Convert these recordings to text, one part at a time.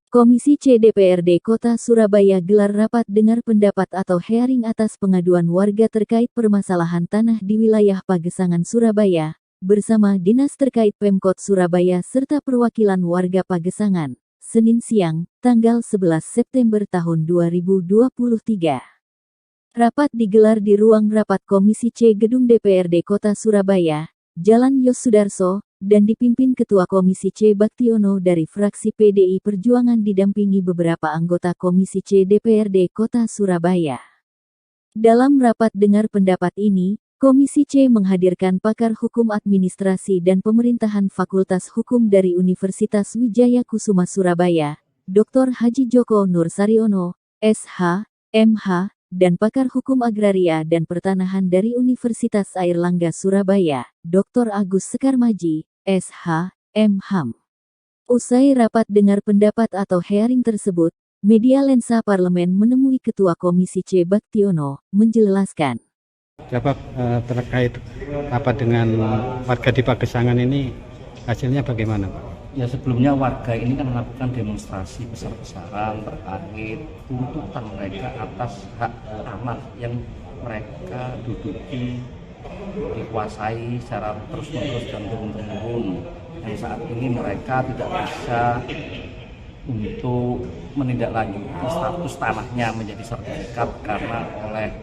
Komisi C DPRD Kota Surabaya gelar rapat dengar pendapat atau hearing atas pengaduan warga terkait permasalahan tanah di wilayah Pagesangan Surabaya, bersama Dinas terkait Pemkot Surabaya serta perwakilan warga Pagesangan, Senin siang, tanggal 11 September tahun 2023. Rapat digelar di ruang rapat Komisi C Gedung DPRD Kota Surabaya, Jalan Yos Sudarso, dan dipimpin Ketua Komisi C Baktiono dari fraksi PDI Perjuangan didampingi beberapa anggota Komisi C DPRD Kota Surabaya. Dalam rapat dengar pendapat ini, Komisi C menghadirkan pakar hukum administrasi dan pemerintahan Fakultas Hukum dari Universitas Wijaya Kusuma Surabaya, Dr. Haji Joko Nur Saryono, SH, MH, dan pakar hukum agraria dan pertanahan dari Universitas Airlangga Surabaya, Dr. Agus Sekarmaji, SH, MHAM. Usai rapat dengar pendapat atau hearing tersebut, media Lensa Parlemen menemui Ketua Komisi C Baktiono, menjelaskan. Jawab terkait apa dengan warga di Pagesangan ini, hasilnya bagaimana, Pak? Ya, sebelumnya warga ini kan melakukan demonstrasi besar-besaran terkait tuntutan mereka atas hak tanah yang mereka duduki, dikuasai secara terus-menerus dan turun-temurun. Yang saat ini mereka tidak bisa untuk menindaklanjuti status tanahnya menjadi sertifikat karena oleh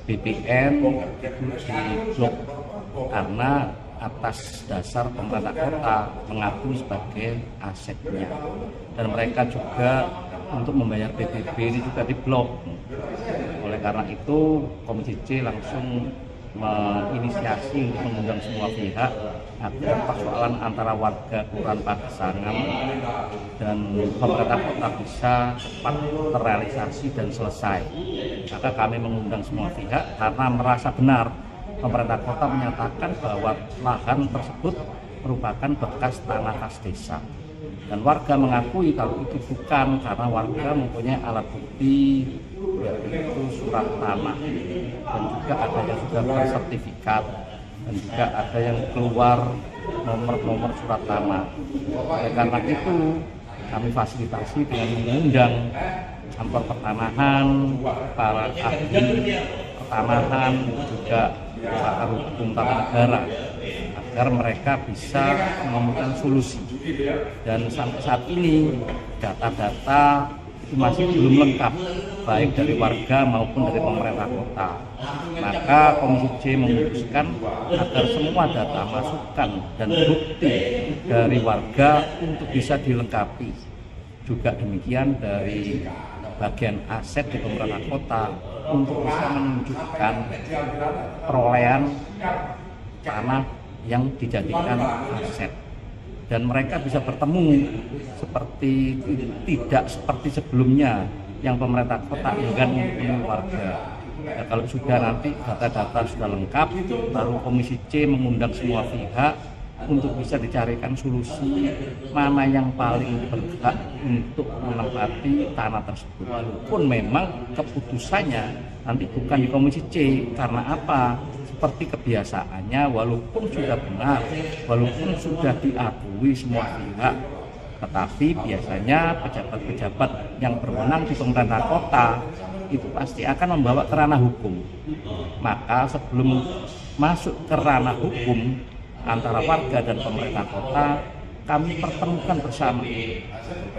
BPN itu diblok karena atas dasar pemerintah kota mengakui sebagai asetnya, dan mereka juga untuk membayar PBB ini juga diblok. Oleh karena itu Komisi C langsung menginisiasi untuk mengundang semua pihak agar persoalan antara warga Kelurahan Pagesangan dan pemerintah kota bisa cepat terrealisasi dan selesai. Maka kami mengundang semua pihak karena merasa benar pemerintah kota menyatakan bahwa lahan tersebut merupakan bekas tanah khas desa. Dan warga mengakui kalau itu bukan, karena warga mempunyai alat bukti, yaitu surat tanah. Dan juga ada yang sudah bersertifikat, dan juga ada yang keluar nomor-nomor surat tanah. Oleh karena itu, kami fasilitasi dengan mengundang kantor pertanahan, para ahli pertanahan, juga pakar hukum tata negara, agar mereka bisa menemukan solusi. Dan sampai saat ini data-data itu masih belum lengkap, baik dari warga maupun dari pemerintah kota. Maka Komisi C memutuskan agar semua data, masukan dan bukti dari warga untuk bisa dilengkapi. Juga demikian dari bagian aset di pemerintah kota untuk bisa menunjukkan perolehan tanah yang dijadikan aset, dan mereka bisa bertemu tidak seperti sebelumnya yang pemerintah kota enggan menemui warga. Ya, kalau sudah nanti data-data sudah lengkap, baru Komisi C mengundang semua pihak untuk bisa dicarikan solusi mana yang paling berhak untuk menempati tanah tersebut. Walaupun memang keputusannya nanti bukan di Komisi C, karena apa? Seperti kebiasaannya, walaupun sudah benar, walaupun sudah diakui semua pihak, tetapi biasanya pejabat-pejabat yang berwenang di pemerintah kota itu pasti akan membawa ke ranah hukum. Maka sebelum masuk ke ranah hukum antara warga dan pemerintah kota, kami pertemukan bersama,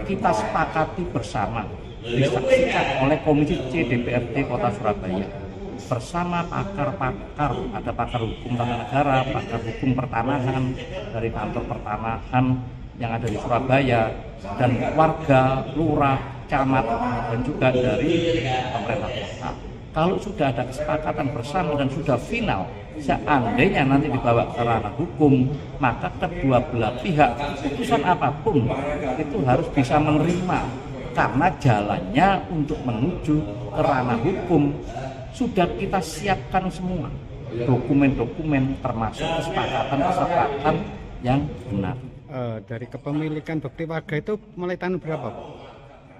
kita sepakati bersama, disaksikan oleh Komisi C DPRD Kota Surabaya bersama pakar-pakar, ada pakar hukum tata negara, pakar hukum pertanahan dari kantor pertanahan yang ada di Surabaya, dan warga, lurah, camat, dan juga dari pemerintah kota. Kalau sudah ada kesepakatan bersama dan sudah final, seandainya nanti dibawa ke ranah hukum, maka kedua belah pihak, keputusan apapun itu harus bisa menerima, karena jalannya untuk menuju ke ranah hukum sudah kita siapkan semua dokumen-dokumen, termasuk kesepakatan yang benar. Dari kepemilikan bukti warga itu mulai tahun berapa, Pak?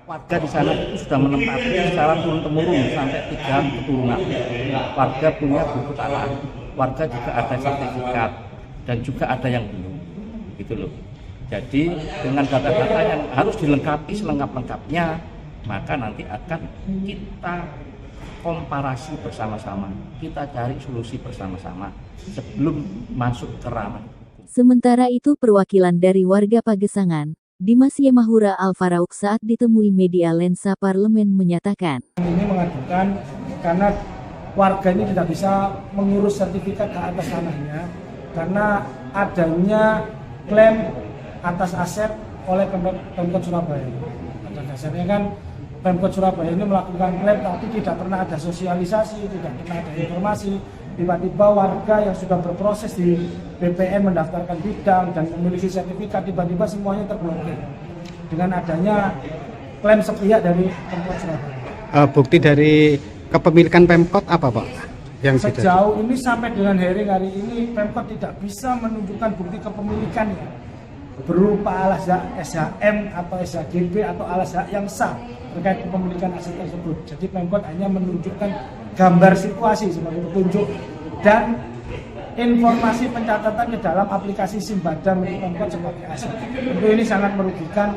Warga di sana itu sudah menempati secara turun-temurun sampai 3 keturunan. Warga punya buku tanah, warga juga ada sertifikat, dan juga ada yang belum, gitu loh. Jadi dengan data-data yang harus dilengkapi selengkap-lengkapnya, maka nanti akan kita komparasi bersama-sama, kita cari solusi bersama-sama sebelum masuk ke ranah. Sementara itu perwakilan dari warga Pagesangan, Dimas Yemahura Alfarauk saat ditemui media Lensa Parlemen menyatakan, ini mengadukan karena warga ini tidak bisa mengurus sertifikat hak atas tanahnya karena adanya klaim atas aset oleh Pemkot Surabaya. Pada dasarnya kan Pemkot Surabaya ini melakukan klaim tapi tidak pernah ada sosialisasi, tidak pernah ada informasi. Tiba-tiba warga yang sudah berproses di BPN mendaftarkan bidang dan memiliki sertifikat tiba-tiba semuanya terblokir dengan adanya klaim sepihak dari Pemkot Surabaya. Bukti dari kepemilikan Pemkot apa Pak? Yang sejauh ini sampai dengan hearing hari ini Pemkot tidak bisa menunjukkan bukti kepemilikannya berupa alas hak SHM atau SHGB atau alas hak yang sah terkait kepemilikan aset tersebut. Jadi Pemkot hanya menunjukkan gambar situasi sebagai petunjuk dan informasi pencatatannya dalam aplikasi Simbada milik Pemkot sebagai aset. Tentu ini sangat merugikan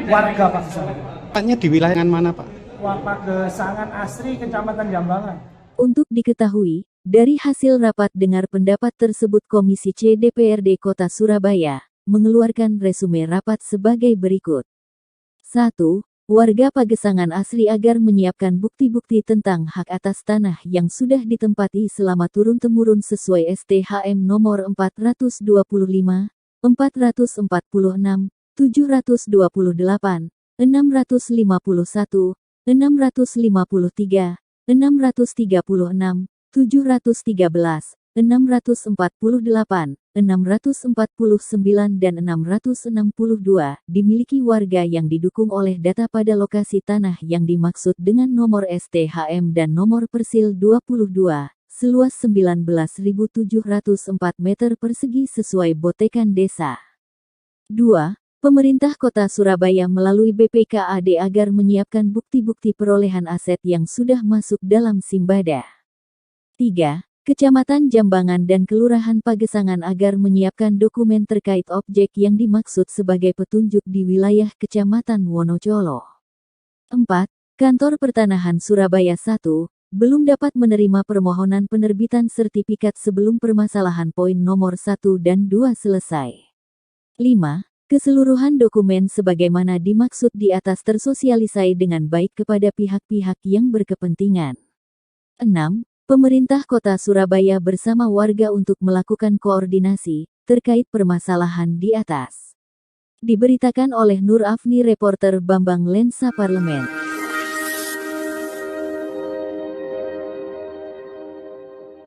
warga Pagesangan. Tanya di wilayah mana Pak? Pagesangan Asri, Kecamatan Jambangan. Untuk diketahui, dari hasil rapat dengar pendapat tersebut Komisi C DPRD Kota Surabaya mengeluarkan resume rapat sebagai berikut. 1. Warga Pagesangan Asri agar menyiapkan bukti-bukti tentang hak atas tanah yang sudah ditempati selama turun-temurun sesuai STHM nomor 425, 446, 728, 651, 653, 636, 713, 648, 649, dan 662 dimiliki warga yang didukung oleh data pada lokasi tanah yang dimaksud dengan nomor STHM dan nomor Persil 22, seluas 19.704 meter persegi sesuai botekan desa. 2. Pemerintah Kota Surabaya melalui BPKAD agar menyiapkan bukti-bukti perolehan aset yang sudah masuk dalam Simbada. 3. Kecamatan Jambangan dan Kelurahan Pagesangan agar menyiapkan dokumen terkait objek yang dimaksud sebagai petunjuk di wilayah Kecamatan Wonocolo. 4. Kantor Pertanahan Surabaya 1, belum dapat menerima permohonan penerbitan sertifikat sebelum permasalahan poin nomor 1 dan 2 selesai. 5. Keseluruhan dokumen sebagaimana dimaksud di atas tersosialisasi dengan baik kepada pihak-pihak yang berkepentingan. 6. Pemerintah Kota Surabaya bersama warga untuk melakukan koordinasi terkait permasalahan di atas. Diberitakan oleh Nur Afni, reporter Bambang Lensa Parlemen.